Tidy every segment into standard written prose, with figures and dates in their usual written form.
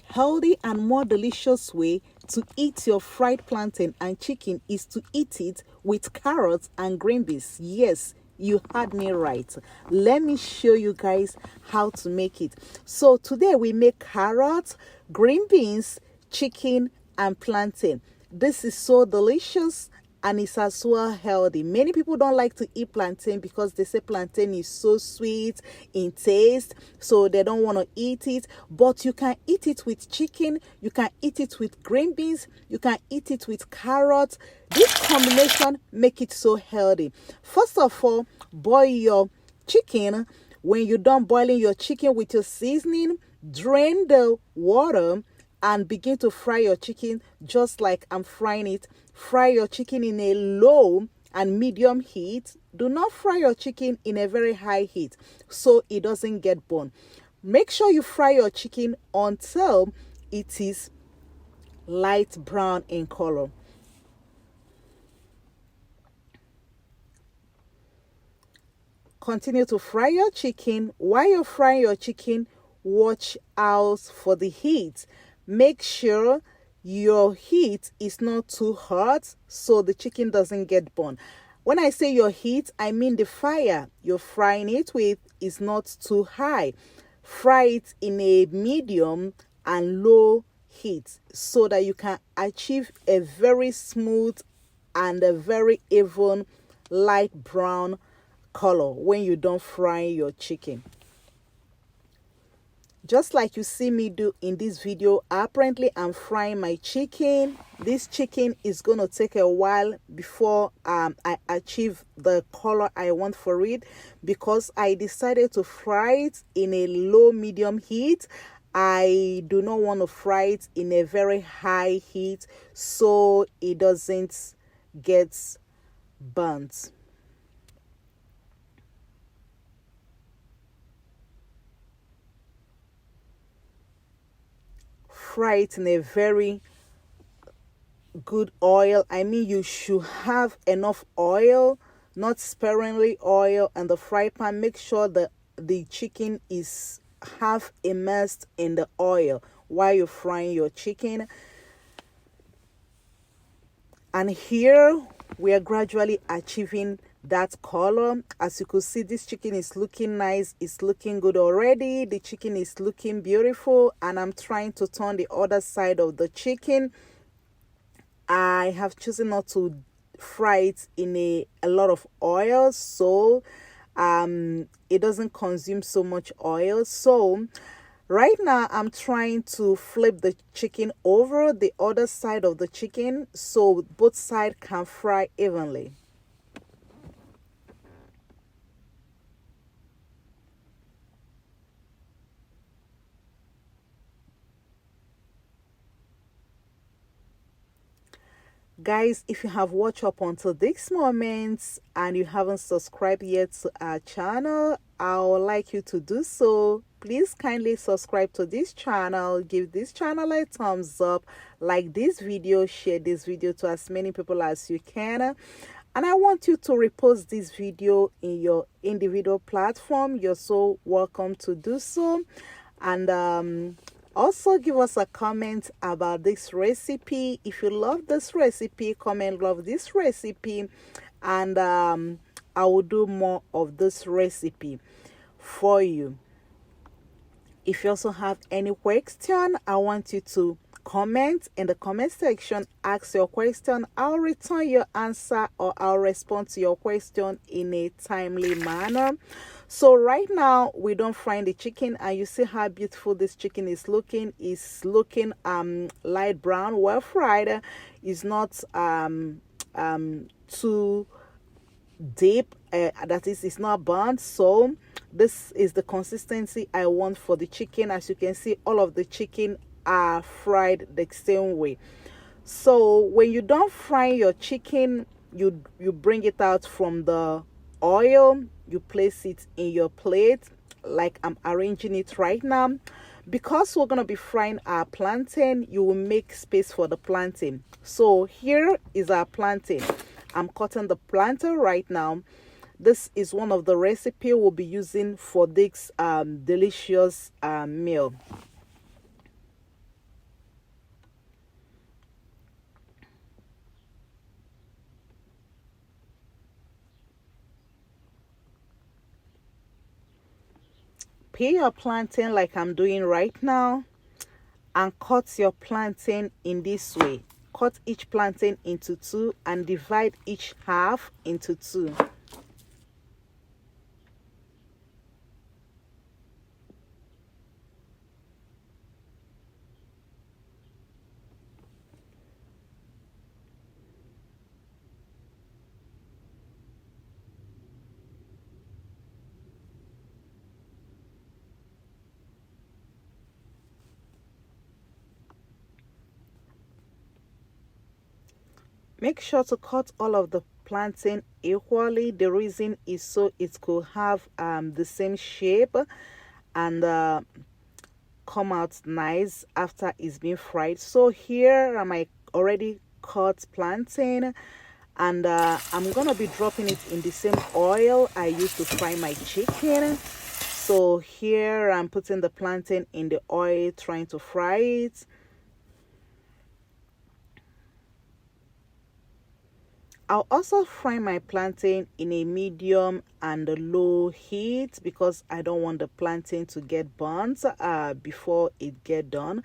healthy and more delicious way to eat your fried plantain and chicken is to eat it with carrots and green beans. Yes, you heard me right. Let me show you guys how to make it. So today we make carrots, green beans, chicken, and plantain. This is so delicious and it's as well healthy. Many people don't like to eat plantain because they say plantain is so sweet in taste, so they don't want to eat it. But you can eat it with chicken, you can eat it with green beans, you can eat it with carrots. This combination make it so healthy. First of all, boil your chicken. When you're done boiling your chicken with your seasoning, drain the water and begin to fry your chicken just like I'm frying it. Fry your chicken in a low and medium heat. Do not fry your chicken in a very high heat so it doesn't get burned. Make sure you fry your chicken until it is light brown in color. Continue to fry your chicken. While you're frying your chicken, watch out for the heat. Make sure your heat is not too hot so the chicken doesn't get burned. When I say your heat, I mean the fire you're frying it with is not too high. Fry it in a medium and low heat so that you can achieve a very smooth and a very even light brown color when you don't fry your chicken. Just like you see me do in this video, apparently I'm frying my chicken. This chicken is going to take a while before I achieve the color I want for it because I decided to fry it in a low medium heat. I do not want to fry it in a very high heat so it doesn't get burnt. Fry it in a very good oil. I mean, you should have enough oil, not sparingly oil, and the fry pan. Make sure that the chicken is half immersed in the oil while you're frying your chicken. And here we are gradually achieving that color. As you could see, this chicken is looking nice, it's looking good already. The chicken is looking beautiful, and I'm trying to turn the other side of the chicken. I have chosen not to fry it in a lot of oil so it doesn't consume so much oil. So right now I'm trying to flip the chicken over the other side of the chicken so both sides can fry evenly. Guys, if you have watched up until this moment and you haven't subscribed yet to our channel, I would like you to do so. Please kindly subscribe to this channel, give this channel a thumbs up, like this video, share this video to as many people as you can. And I want you to repost this video in your individual platform. You're so welcome to do so. And also give us a comment about this recipe. If you love this recipe, comment love this recipe, and I will do more of this recipe for you. If you also have any question, I want you to comment in the comment section. Ask your question. I'll return your answer or I'll respond to your question in a timely manner. So right now we don't fry the chicken, and you see how beautiful this chicken is looking. It's looking light brown, well fried. It's not too deep, that is, it's not burnt. So this is the consistency I want for the chicken. As you can see, all of the chicken are fried the same way. So when you don't fry your chicken, you bring it out from the oil, you place it in your plate like I'm arranging it right now. Because we're going to be frying our plantain, you will make space for the plantain. So here is our plantain. I'm cutting the plantain right now. This is one of the recipe we'll be using for this delicious meal. peel your plantain like I'm doing right now, and cut your plantain in this way. Cut each plantain into two and divide each half into two. Make sure to cut all of the plantain equally. The reason is so it could have the same shape and come out nice after it's been fried. So here am I already cut plantain, and I'm gonna be dropping it in the same oil I used to fry my chicken. So here I'm putting the plantain in the oil, trying to fry it. I'll also fry my plantain in a medium and a low heat because I don't want the plantain to get burnt before it get done.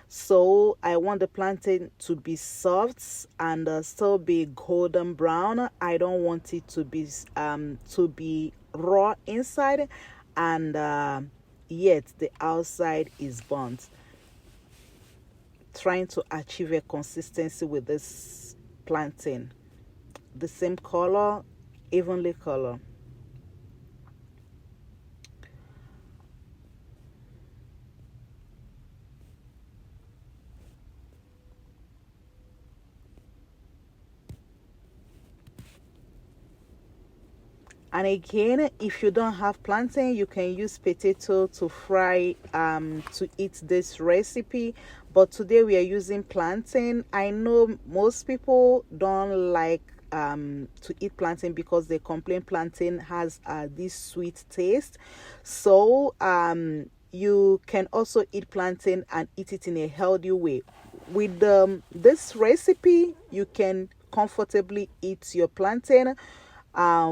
So I want the plantain to be soft and still be golden brown. I don't want it to be raw inside and yet the outside is burnt. Trying to achieve a consistency with this plantain. The same color, evenly color. And again, if you don't have plantain, you can use potato to fry to eat this recipe, but today we are using plantain. I know most people don't like to eat plantain because they complain plantain has this sweet taste. So you can also eat plantain and eat it in a healthy way. With this recipe, you can comfortably eat your plantain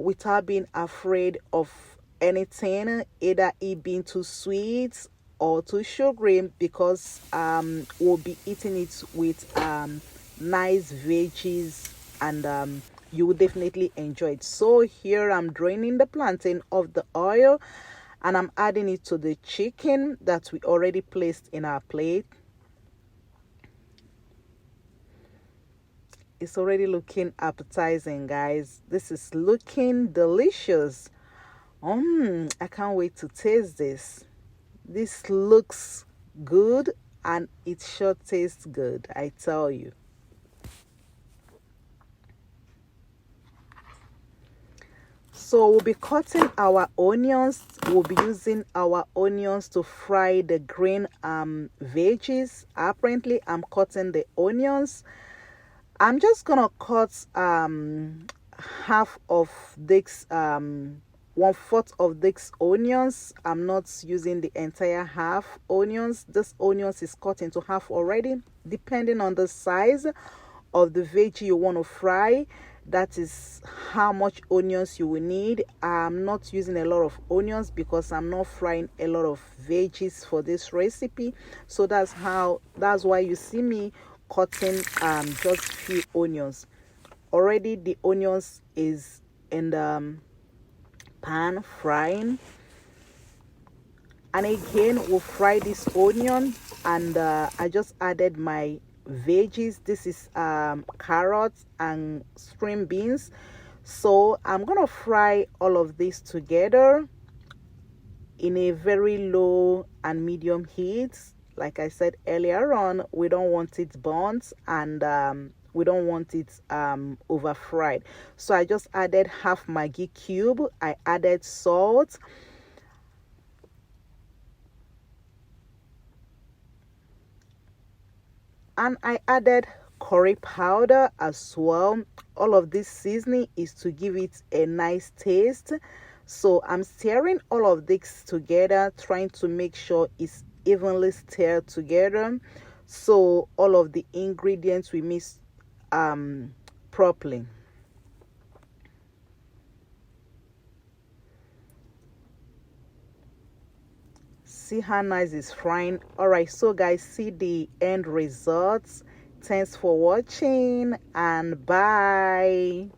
without being afraid of anything, either it being too sweet or too sugary, because we'll be eating it with nice veggies, and you will definitely enjoy it. So here I'm draining the plantain of the oil and I'm adding it to the chicken that we already placed in our plate. It's already looking appetizing, guys. This is looking delicious. I can't wait to taste this. This looks good and it sure tastes good, I tell you. So we'll be cutting our onions. We'll be using our onions to fry the green veggies. Apparently, I'm cutting the onions. I'm just gonna cut half of this 1/4 of this onions. I'm not using the entire half onions. This onions is cut into half already, depending on the size of the veggie you want to fry. That is how much onions you will need. I'm not using a lot of onions because I'm not frying a lot of veggies for this recipe. So that's why you see me cutting just few onions. Already the onions is in the pan frying, and again we'll fry this onion, and I just added my veggies. This is carrots and string beans. So I'm gonna fry all of this together in a very low and medium heat. Like I said earlier on, we don't want it burnt, and we don't want it over fried. So I just added half Maggi cube. I added salt, and I added curry powder as well. All of this seasoning is to give it a nice taste. So I'm stirring all of this together, trying to make sure it's evenly stirred together, so all of the ingredients we mix properly. See how nice it's frying. All right, so guys, see the end results. Thanks for watching and bye.